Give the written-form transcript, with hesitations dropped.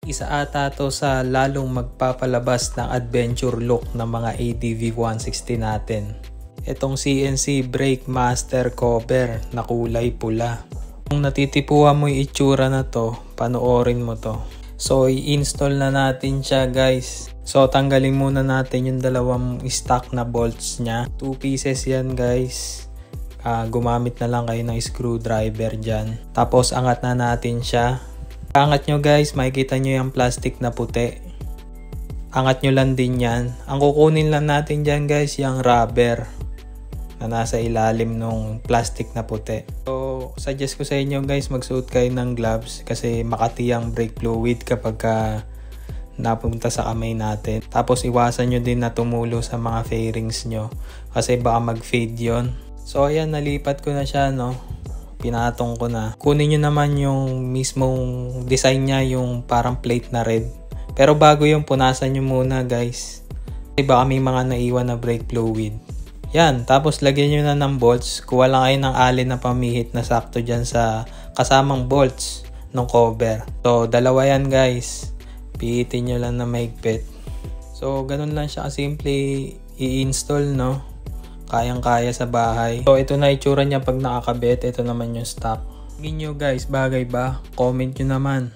Isa ata to sa lalong magpapalabas ng adventure look ng mga ADV 160 natin. Itong CNC Brake Master cover na kulay pula. Kung natitipuhan mo yung itsura na to, panoorin mo to. So i-install na natin siya guys. So tanggalin muna natin yung dalawang stock na bolts niya. 2 pieces yan guys. Gumamit na lang kayo ng screwdriver dyan. Tapos angat na natin siya. Angat nyo guys, makikita nyo yung plastic na puti. Angat nyo lang din yan. Ang kukunin lang natin dyan guys, yung rubber na nasa ilalim ng plastic na puti. So, suggest ko sa inyo guys, magsuot kayo ng gloves kasi makati ang brake fluid kapag napunta sa kamay natin. Tapos iwasan nyo din na tumulo sa mga fairings nyo kasi baka mag-fade yon. So ayan, nalipat ko na siya, no. Pinatong ko na. Kunin nyo naman yung mismong design niya, yung parang plate na red. Pero bago yung punasan nyo muna guys. Kasi baka may mga naiwan na brake fluid. Yan, tapos lagyan nyo na ng bolts. Kuha lang kayo ng alin na pamihit na sakto dyan sa kasamang bolts ng cover. So dalawa yan guys. Pihitin nyo lang na mahigpit. So ganun lang siya kasimple i-install, no. Kayang-kaya sa bahay. So ito na itsura niya pag nakakabit. Ito naman yung stock. Tingin nyo guys, bagay ba? Comment nyo naman.